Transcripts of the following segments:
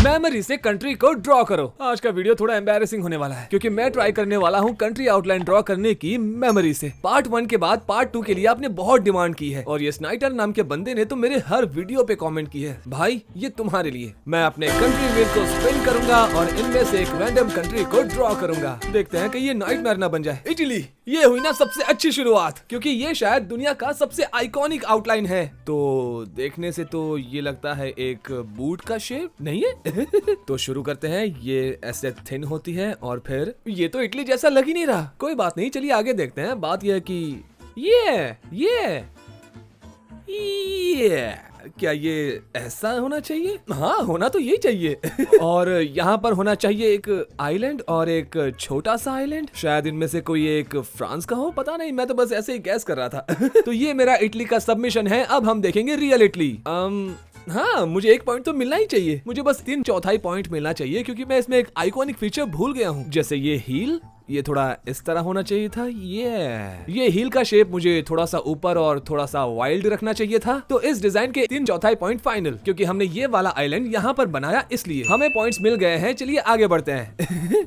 Memory से country को draw करो। आज का वीडियो थोड़ा एम्बैरेसिंग होने वाला है क्योंकि मैं ट्राई करने वाला हूँ कंट्री आउटलाइन ड्रॉ करने की मेमोरी से। पार्ट 1 के बाद पार्ट 2 के लिए आपने बहुत डिमांड की है और ये स्नाइटर नाम के बंदे ने तो मेरे हर वीडियो पे कमेंट की है। भाई ये तुम्हारे लिए। मैं अपने कंट्री व्हील को स्पिन करूंगा और इनमें से एक रैंडम कंट्री को ड्रॉ करूंगा। देखते हैं कि ये नाइटमेयर ना बन जाए। इटली, ये हुई ना सबसे अच्छी शुरुआत क्योंकि ये शायद दुनिया का सबसे आइकॉनिक आउटलाइन है। तो देखने से तो ये लगता है एक बूट का शेप नहीं है। तो शुरू करते हैं। ये ऐसे थिन होती है और फिर ये तो इटली जैसा लग ही नहीं रहा। कोई बात नहीं, चलिए आगे देखते हैं। बात यह है कि ये क्या ये ऐसा होना चाहिए? हाँ, होना तो यही चाहिए। और यहाँ पर होना चाहिए एक आइलैंड और एक छोटा सा आइलैंड। शायद इनमें से कोई एक फ्रांस का हो, पता नहीं, मैं तो बस ऐसे ही गैस कर रहा था। तो ये मेरा इटली का सबमिशन है। अब हम देखेंगे रियल इटली। हाँ, मुझे एक पॉइंट तो मिलना ही चाहिए। मुझे बस 3/4 पॉइंट मिलना चाहिए क्योंकि मैं इसमें एक आइकॉनिक फीचर भूल गया हूँ। जैसे ये हील, ये थोड़ा इस तरह होना चाहिए था। ये हील का शेप मुझे थोड़ा सा ऊपर और थोड़ा सा वाइल्ड रखना चाहिए था। तो इस डिजाइन के 3/4 पॉइंट फाइनल, क्योंकि हमने ये वाला आइलैंड यहाँ पर बनाया इसलिए हमें पॉइंट्स मिल गए हैं। चलिए आगे बढ़ते हैं।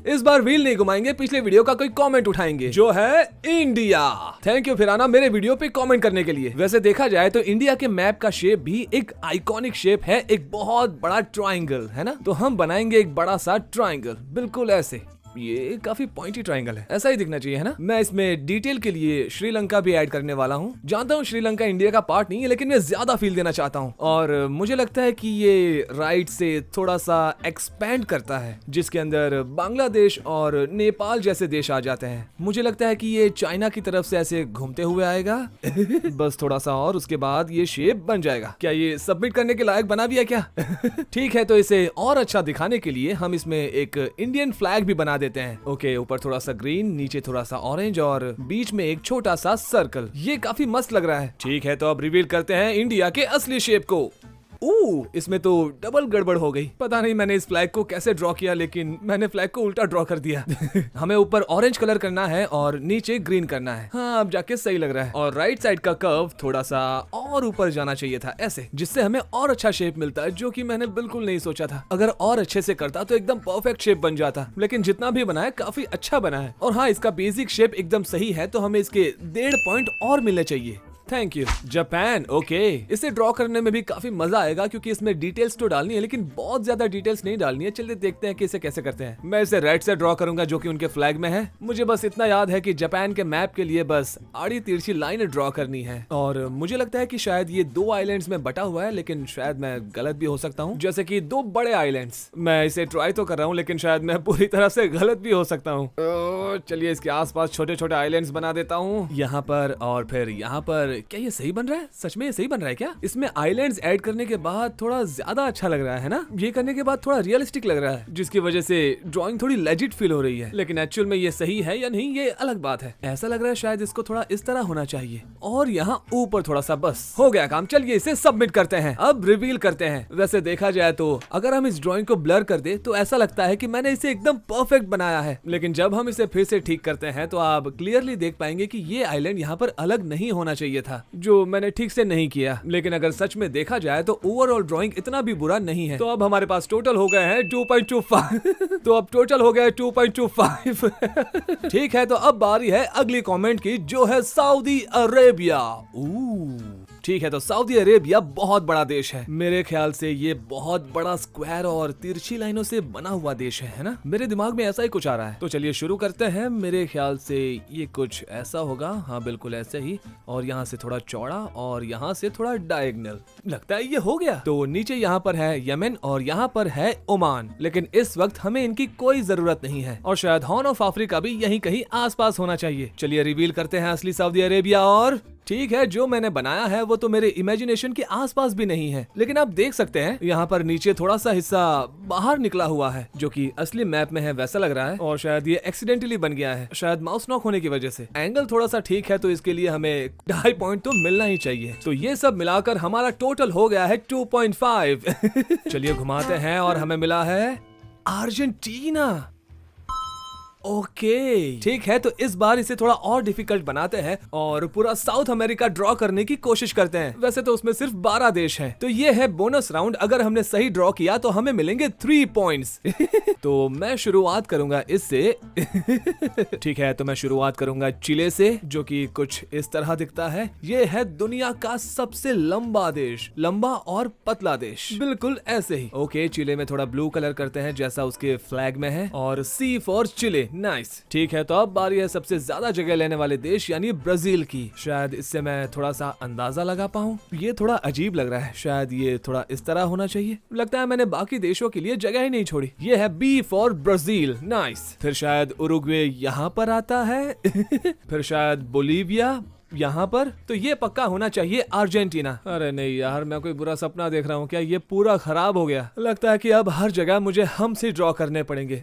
इस बार व्हील नहीं घुमाएंगे, पिछले वीडियो का कोई कमेंट उठाएंगे जो है इंडिया। थैंक यू फिराना मेरे वीडियो पे कमेंट करने के लिए। वैसे देखा जाए तो इंडिया के मैप का शेप भी एक आइकॉनिक शेप है, एक बहुत बड़ा ट्राइंगल है ना। तो हम बनाएंगे एक बड़ा सा ट्राइंगल, बिल्कुल ऐसे। ये काफी पॉइंटी ट्रायंगल है, ऐसा ही दिखना चाहिए है ना। मैं इसमें डिटेल के लिए श्रीलंका भी ऐड करने वाला हूँ। जानता हूँ श्रीलंका इंडिया का पार्ट नहीं है, लेकिन मैं ज्यादा फील देना चाहता हूँ और मुझे लगता है कि ये राइट से थोड़ा सा एक्सपैंड करता है, जिसके अंदर बांग्लादेश और नेपाल जैसे देश आ जाते हैं। मुझे लगता है कि ये चाइना की तरफ से ऐसे घूमते हुए आएगा। बस थोड़ा सा और उसके बाद ये शेप बन जाएगा। क्या ये सबमिट करने के लायक बना भी है क्या? ठीक है, तो इसे और अच्छा दिखाने के लिए हम इसमें एक इंडियन फ्लैग भी बना देते हैं। ओके, ऊपर थोड़ा सा ग्रीन, नीचे थोड़ा सा ऑरेंज और बीच में एक छोटा सा सर्कल। ये काफी मस्त लग रहा है। ठीक है, तो अब रिवील करते हैं इंडिया के असली शेप को। इसमें तो डबल गड़बड़ हो गई। पता नहीं मैंने इस फ्लैग को कैसे ड्रॉ किया, लेकिन मैंने फ्लैग को उल्टा ड्रॉ कर दिया। हमें ऊपर ऑरेंज कलर करना है और नीचे ग्रीन करना है। हाँ, अब जाके सही लग रहा है। और राइट साइड का कर्व थोड़ा सा और ऊपर जाना चाहिए था ऐसे, जिससे हमें और अच्छा शेप मिलता है, जो कि मैंने बिल्कुल नहीं सोचा था। अगर और अच्छे से करता तो एकदम परफेक्ट शेप बन जाता, लेकिन जितना भी बना है काफी अच्छा बना है। और हाँ, इसका बेसिक शेप एकदम सही है, तो हमें इसके 1.5 पॉइंट और मिलने चाहिए। Thank you. Japan, okay. इसे ड्रॉ करने में भी काफी मजा आएगा क्योंकि इसमें डिटेल्स तो डालनी है, लेकिन बहुत ज्यादा डिटेल्स नहीं डालनी है। चलिए देखते हैं कि इसे कैसे करते हैं। मैं इसे रेड से ड्रॉ करूंगा, जो कि उनके फ्लैग में है। मुझे बस इतना याद है कि जापान के मैप के लिए बस आड़ी तिरछी लाइन ड्रॉ करनी है। और मुझे लगता है कि शायद ये 2 आइलैंड्स में बटा हुआ है, लेकिन शायद मैं गलत भी हो सकता हूँ। जैसे कि 2 बड़े आइलैंड्स। मैं इसे ट्राई तो कर रहा हूँ, लेकिन शायद मैं पूरी तरह से गलत भी हो सकता हूँ। चलिए इसके आसपास छोटे छोटे आइलैंड्स बना देता हूँ, यहाँ पर और फिर यहाँ पर। क्या ये सही बन रहा है? सच में ये सही बन रहा है क्या? इसमें आइलैंड्स ऐड करने के बाद थोड़ा ज्यादा अच्छा लग रहा है ना। ये करने के बाद थोड़ा रियलिस्टिक लग रहा है, जिसकी वजह से ड्राइंग थोड़ी लेजिट फील हो रही है। लेकिन एक्चुअल में ये सही है या नहीं, ये अलग बात है। ऐसा लग रहा है शायद इसको थोड़ा इस तरह होना चाहिए और यहाँ ऊपर थोड़ा सा। बस हो गया काम। चलिए इसे सबमिट करते हैं। अब रिवील करते हैं। वैसे देखा जाए तो अगर हम इस ड्राइंग को ब्लर कर दे तो ऐसा लगता है कि मैंने इसे एकदम परफेक्ट बनाया है, लेकिन जब हम इसे फिर से ठीक करते हैं तो आप क्लियरली देख पाएंगे कि ये आइलैंड यहाँ पर अलग नहीं होना चाहिए था, जो मैंने ठीक से नहीं किया। लेकिन अगर सच में देखा जाए तो ओवरऑल ड्राइंग इतना भी बुरा नहीं है। तो अब हमारे पास टोटल हो गए हैं 2.25। तो अब टोटल हो गए 2.25। ठीक है, तो अब बारी है अगली कमेंट की, जो है सऊदी अरेबिया। ठीक है, तो सऊदी अरेबिया बहुत बड़ा देश है। मेरे ख्याल से ये बहुत बड़ा स्क्वायर और तिरछी लाइनों से बना हुआ देश है ना। मेरे दिमाग में ऐसा ही कुछ आ रहा है। तो चलिए शुरू करते हैं। मेरे ख्याल से ये कुछ ऐसा होगा। हाँ, बिल्कुल ऐसे ही। और यहाँ से थोड़ा चौड़ा और यहाँ से थोड़ा डायगोनल। लगता है ये हो गया। तो नीचे यहाँ पर है यमन और यहाँ पर है ओमान, लेकिन इस वक्त हमें इनकी कोई जरूरत नहीं है। और शायद हॉर्न ऑफ अफ्रीका भी यहीं कहीं आसपास होना चाहिए। चलिए रिवील करते हैं असली सऊदी अरेबिया। और ठीक है, जो मैंने बनाया है वो तो मेरे इमेजिनेशन के आसपास भी नहीं है, लेकिन आप देख सकते हैं यहाँ पर नीचे थोड़ा सा हिस्सा बाहर निकला हुआ है, जो कि असली मैप में है वैसा लग रहा है। और शायद ये एक्सीडेंटली बन गया है, शायद माउस नॉक होने की वजह से। एंगल थोड़ा सा ठीक है, तो इसके लिए हमें 2.5 पॉइंट तो मिलना ही चाहिए। तो ये सब मिलाकर हमारा टोटल हो गया है 2.5। चलिए घुमाते हैं और हमें मिला है अर्जेंटीना। ओके ठीक है, तो इस बार इसे थोड़ा और डिफिकल्ट बनाते हैं और पूरा साउथ अमेरिका ड्रॉ करने की कोशिश करते हैं। वैसे तो उसमें सिर्फ 12 देश हैं, तो ये है बोनस राउंड। अगर हमने सही ड्रॉ किया तो हमें मिलेंगे 3 पॉइंट्स। तो मैं शुरुआत करूंगा इससे। ठीक है, तो मैं शुरुआत करूंगा चिले से, जो कि कुछ इस तरह दिखता है। ये है दुनिया का सबसे लंबा देश, लंबा और पतला देश, बिल्कुल ऐसे ही। ओके, चिले में थोड़ा ब्लू कलर करते हैं जैसा उसके फ्लैग में है, और सी फॉर चिले। नाइस। ठीक है, तो अब बारी है सबसे ज्यादा जगह लेने वाले देश यानी ब्राजील की। शायद इससे मैं थोड़ा सा अंदाजा लगा पाऊं। ये थोड़ा अजीब लग रहा है, शायद ये थोड़ा इस तरह होना चाहिए। लगता है मैंने बाकी देशों के लिए जगह ही नहीं छोड़ी। ये है बी फॉर ब्राजील। नाइस। फिर शायद उरुग्वे यहाँ पर आता है। फिर शायद बोलीविया यहाँ पर, तो ये पक्का होना चाहिए अर्जेंटीना। अरे नहीं यार, मैं कोई बुरा सपना देख रहा हूँ क्या? ये पूरा खराब हो गया। लगता है कि अब हर जगह मुझे हम्स ही ड्रॉ करने पड़ेंगे।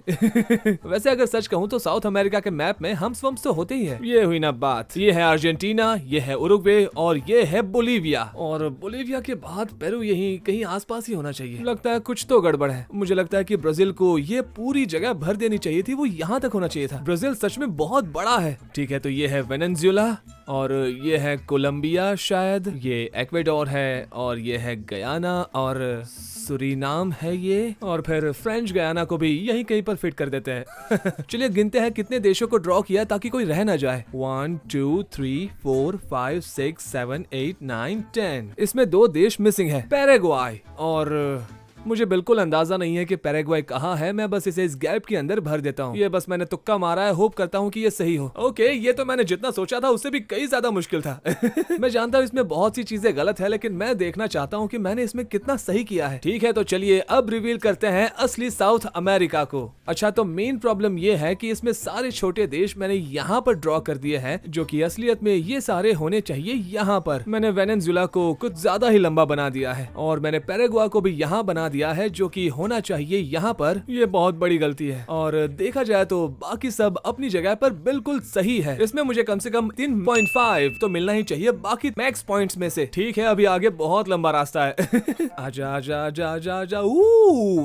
वैसे अगर सच कहूँ तो साउथ अमेरिका के मैप में हम्स वम्स तो होते ही है। ये हुई ना बात। ये है अर्जेंटीना, ये है उरुग्वे और ये है बोलीविया। और बोलीविया के बाद पेरू यही कहीं आसपास ही होना चाहिए। लगता है कुछ तो गड़बड़ है। मुझे लगता है कि ब्राजील को ये पूरी जगह भर देनी चाहिए थी, वो यहाँ तक होना चाहिए था। ब्राजील सच में बहुत बड़ा है। ठीक है, तो ये है वेनेजुएला और ये है कोलंबिया, शायद ये एक्वेडोर है, और ये है गयाना और सुरीनाम है ये, और फिर फ्रेंच गयाना को भी यहीं कहीं पर फिट कर देते हैं। चलिए गिनते हैं कितने देशों को ड्रॉ किया ताकि कोई रह ना जाए। 1 2 3 4 5 6 7 8 9 10। इसमें 2 देश मिसिंग है, पैराग्वाई, और मुझे बिल्कुल अंदाजा नहीं है कि पैराग्वाई कहाँ है। मैं बस इसे इस गैप के अंदर भर देता हूँ। ये बस मैंने तुक्का मारा है, होप करता हूँ कि ये सही हो। ओके, ये तो मैंने जितना सोचा था उससे भी कई ज्यादा मुश्किल था। मैं जानता हूँ इसमें बहुत सी चीजें गलत है, लेकिन मैं देखना चाहता हूँ कि मैंने इसमें कितना सही किया है। ठीक है, तो चलिए अब रिवील करते हैं असली साउथ अमेरिका को। अच्छा, तो मेन प्रॉब्लम ये है कि इसमें सारे छोटे देश मैंने यहाँ पर ड्रॉ कर दिए हैं, जो कि असलियत में ये सारे होने चाहिए यहाँ पर। मैंने वेनेजुएला को कुछ ज्यादा ही लंबा बना दिया है, और मैंने पैराग्वा को भी यहाँ बना दिया है, जो कि होना चाहिए यहाँ पर। ये बहुत बड़ी गलती है, और देखा जाए तो बाकी सब अपनी जगह पर बिल्कुल सही है। इसमें मुझे कम से कम 3.5 तो मिलना ही चाहिए बाकी मैक्स पॉइंट्स में से। ठीक है, अभी आगे बहुत लंबा रास्ता है। आजा आजा आजा आजा आजा।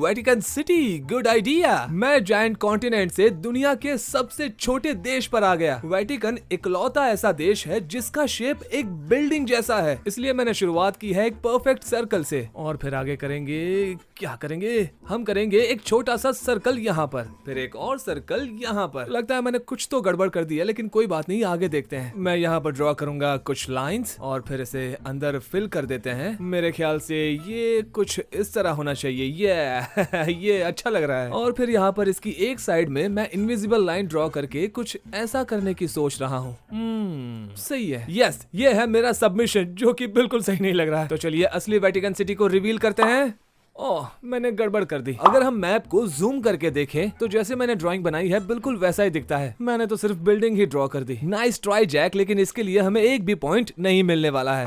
Vatican city, good idea. मैं जायंट कॉन्टिनेंट से दुनिया के सबसे छोटे देश पर आ गया। वेटिकन इकलौता ऐसा देश है जिसका शेप एक बिल्डिंग जैसा है, इसलिए मैंने शुरुआत की है एक परफेक्ट सर्कल से, और फिर आगे करेंगे क्या करेंगे? हम करेंगे एक छोटा सा सर्कल यहाँ पर, फिर एक और सर्कल यहाँ पर। लगता है मैंने कुछ तो गड़बड़ कर दी है, लेकिन कोई बात नहीं, आगे देखते हैं। मैं यहाँ पर ड्रॉ करूंगा कुछ लाइंस, और फिर इसे अंदर फिल कर देते हैं। मेरे ख्याल से ये कुछ इस तरह होना चाहिए। ये अच्छा लग रहा है। और फिर यहाँ पर इसकी एक साइड में मैं इनविजिबल लाइन ड्रॉ करके कुछ ऐसा करने की सोच रहा हूँ। सही है। यस, ये है मेरा सबमिशन, जो कि बिल्कुल सही नहीं लग रहा है। तो चलिए असली वेटिकन सिटी को रिवील करते हैं। ओह, मैंने गड़बड़ कर दी। अगर हम मैप को जूम करके देखें तो जैसे मैंने ड्राइंग बनाई है बिल्कुल वैसा ही दिखता है। मैंने तो सिर्फ बिल्डिंग ही ड्रॉ कर दी। नाइस ट्राई जैक, लेकिन इसके लिए हमें एक भी पॉइंट नहीं मिलने वाला है।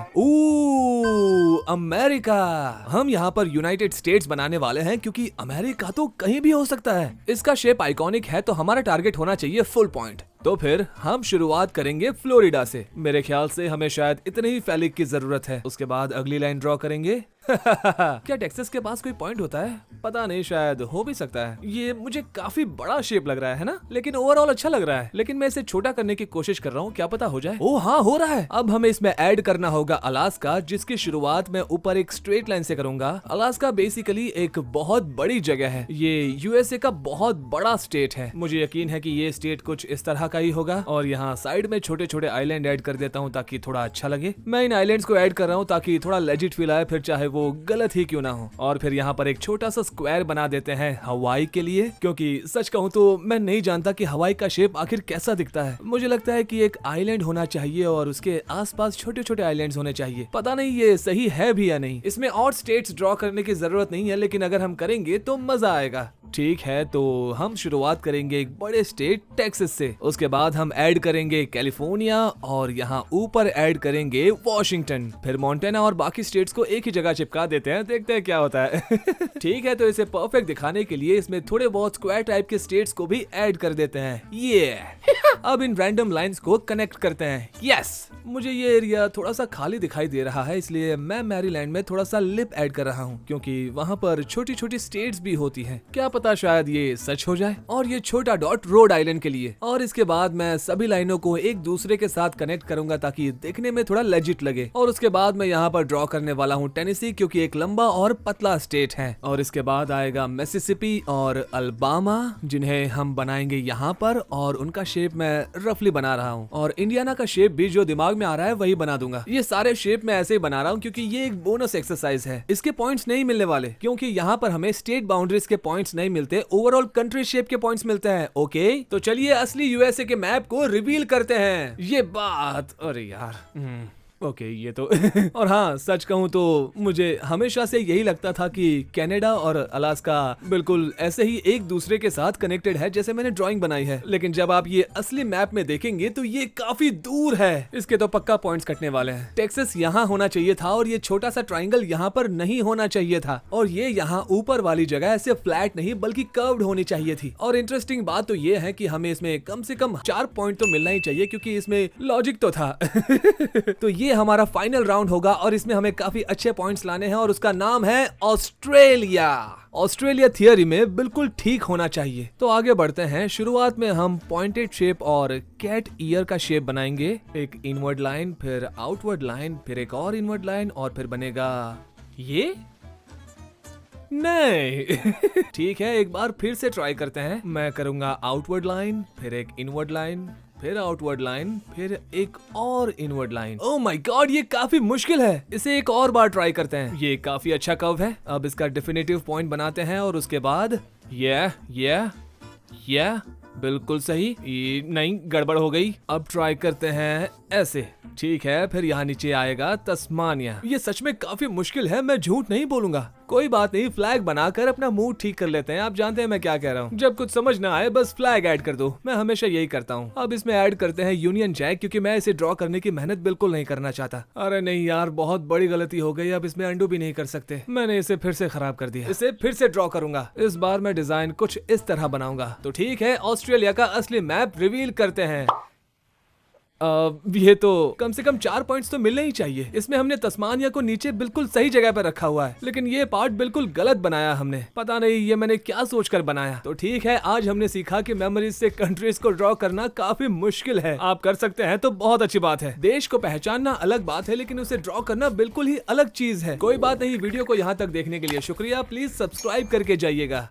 अमेरिका। हम यहाँ पर यूनाइटेड स्टेट्स बनाने वाले हैं, क्योंकि अमेरिका तो कहीं भी हो सकता है। इसका शेप आइकॉनिक है, तो हमारा टारगेट होना चाहिए फुल पॉइंट। तो फिर हम शुरुआत करेंगे फ्लोरिडा से। मेरे ख्याल से हमें शायद इतने ही फैलिक की जरूरत है। उसके बाद अगली लाइन ड्रॉ करेंगे। क्या टेक्सास के पास कोई पॉइंट होता है? पता नहीं, शायद हो भी सकता है। ये मुझे काफी बड़ा शेप लग रहा है ना, लेकिन ओवरऑल अच्छा लग रहा है। लेकिन मैं इसे छोटा करने की कोशिश कर रहा हूँ, क्या पता हो जाए। ओ हाँ, हो रहा है। अब हमें इसमें ऐड करना होगा अलास्का, जिसकी शुरुआत मैं ऊपर एक स्ट्रेट लाइन से करूंगा। अलास्का बेसिकली एक बहुत बड़ी जगह है। ये यूएसए का बहुत बड़ा स्टेट है। मुझे यकीन है कि ये स्टेट कुछ इस तरह का ही होगा, और यहाँ साइड में छोटे छोटे आइलैंड ऐड कर देता हूँ ताकि थोड़ा अच्छा लगे। मैं इन आइलैंड्स को ऐड कर रहा हूँ ताकि थोड़ा लेजिट फील आए, फिर चाहे वो गलत ही क्यों ना हो। और फिर यहाँ पर एक छोटा सा स्क्वायर बना देते हैं हवाई के लिए, क्योंकि सच कहूँ तो मैं नहीं जानता कि हवाई का शेप आखिर कैसा दिखता है। मुझे लगता है कि एक आइलैंड होना चाहिए और उसके आसपास छोटे छोटे आइलैंड्स होने चाहिए। पता नहीं ये सही है भी या नहीं। इसमें और स्टेट्स ड्रॉ करने की जरूरत नहीं है, लेकिन अगर हम करेंगे तो मजा आएगा। ठीक है, तो हम शुरुआत करेंगे एक बड़े स्टेट टेक्सास से। उसके बाद हम ऐड करेंगे कैलिफोर्निया, और यहाँ ऊपर ऐड करेंगे वॉशिंगटन। फिर मोंटाना और बाकी स्टेट्स को एक ही जगह चिपका देते हैं, देखते हैं क्या होता है। ठीक है, तो इसे परफेक्ट दिखाने के लिए इसमें थोड़े बहुत स्क्वायर टाइप के स्टेट्स को भी ऐड कर देते हैं। ये अब इन रैंडम लाइंस को कनेक्ट करते हैं। यस, मुझे ये एरिया थोड़ा सा खाली दिखाई दे रहा है, इसलिए मैं मैरीलैंड में थोड़ा सा लिप ऐड कर रहा हूँ, क्योंकि वहाँ पर छोटी छोटी स्टेट्स भी होती हैं। क्या पता पता शायद ये सच हो जाए। और ये छोटा डॉट रोड आइलैंड के लिए, और इसके बाद मैं सभी लाइनों को एक दूसरे के साथ कनेक्ट करूंगा ताकि देखने में थोड़ा लेजिट लगे। और उसके बाद मैं यहाँ पर ड्रॉ करने वाला हूँ टेनेसी, क्योंकि एक लंबा और पतला स्टेट है। और इसके बाद आएगा मिसिसिपी और अल्बामा, जिन्हें हम बनाएंगे यहाँ पर, और उनका शेप मैं रफली बना रहा हूँ। और इंडियाना का शेप भी जो दिमाग में आ रहा है वही बना दूंगा। ये सारे शेप मैं ऐसे ही बना रहा हूँ क्योंकि ये एक बोनस एक्सरसाइज है। इसके पॉइंट्स नहीं मिलने वाले क्योंकि यहाँ पर हमें स्टेट बाउंड्रीज के पॉइंट्स नहीं मिलते, ओवरऑल कंट्री शेप के पॉइंट्स मिलते हैं। ओके, तो चलिए असली यूएसए के मैप को रिवील करते हैं। ये बात, अरे यार, ओके, ये तो और हाँ, सच कहूँ तो मुझे हमेशा से यही लगता था कि कनाडा और अलास्का बिल्कुल ऐसे ही एक दूसरे के साथ कनेक्टेड है जैसे मैंने ड्राइंग बनाई है। लेकिन जब आप ये असली मैप में देखेंगे तो ये काफी दूर है। इसके तो पक्का पॉइंट्स कटने वाले हैं। टेक्सास यहाँ होना चाहिए था और ये छोटा सा ट्राइंगल यहाँ पर नहीं होना चाहिए था। और ये यहाँ ऊपर वाली जगह ऐसे फ्लैट नहीं बल्कि कर्व्ड होनी चाहिए थी। और इंटरेस्टिंग बात तो ये है कि हमें इसमें कम से कम 4 पॉइंट तो मिलना ही चाहिए क्योंकि इसमें लॉजिक तो था। तो ये हमारा फाइनल राउंड होगा और इसमें हमें काफी अच्छे पॉइंट्स लाने हैं और उसका नाम है ऑस्ट्रेलिया। ऑस्ट्रेलिया थियरी में बिल्कुल ठीक होना चाहिए। तो आगे बढ़ते हैं। शुरुआत में हम पॉइंटेड शेप और कैट ईयर का शेप बनाएंगे। एक इनवर्ड लाइन, फिर आउटवर्ड लाइन, फिर एक और इनवर्ड लाइन, और फिर बनेगा ये। नहीं ठीक है, एक बार फिर से ट्राई करते हैं। मैं करूंगा आउटवर्ड लाइन, फिर एक इनवर्ड लाइन, फिर आउटवर्ड लाइन, फिर एक और inward line. Oh my God, ये काफी मुश्किल है। इसे एक और बार ट्राई करते हैं। ये काफी अच्छा कर्व है। अब इसका डेफिनेटिव पॉइंट बनाते हैं और उसके बाद ये बिल्कुल सही। नहीं, गड़बड़ हो गई। अब ट्राई करते हैं ऐसे। ठीक है, फिर यहाँ नीचे आएगा तस्मानिया। ये सच में काफी मुश्किल है, मैं झूठ नहीं बोलूंगा। कोई बात नहीं, फ्लैग बनाकर अपना मूड ठीक कर लेते हैं। आप जानते हैं मैं क्या कह रहा हूँ। जब कुछ समझ ना आए बस फ्लैग ऐड कर दो। मैं हमेशा यही करता हूँ। अब इसमें ऐड करते हैं यूनियन जैक, क्योंकि मैं इसे ड्रॉ करने की मेहनत बिल्कुल नहीं करना चाहता। अरे नहीं यार, बहुत बड़ी गलती हो गई। अब इसमें अंडू भी नहीं कर सकते। मैंने इसे फिर से खराब कर दिया। इसे फिर से ड्रॉ करूंगा। इस बार मैं डिजाइन कुछ इस तरह बनाऊंगा। तो ठीक है, ऑस्ट्रेलिया का असली मैप रिवील करते हैं। ये तो कम से कम 4 पॉइंट्स तो मिलने ही चाहिए। इसमें हमने तस्मानिया को नीचे बिल्कुल सही जगह पर रखा हुआ है, लेकिन ये पार्ट बिल्कुल गलत बनाया हमने। पता नहीं ये मैंने क्या सोचकर बनाया। तो ठीक है, आज हमने सीखा कि मेमोरीज से कंट्रीज को ड्रॉ करना काफी मुश्किल है। आप कर सकते हैं तो बहुत अच्छी बात है। देश को पहचानना अलग बात है, लेकिन उसे ड्रॉ करना बिल्कुल ही अलग चीज है। कोई बात नहीं, वीडियो को यहाँ तक देखने के लिए शुक्रिया। प्लीज सब्सक्राइब करके जाइएगा।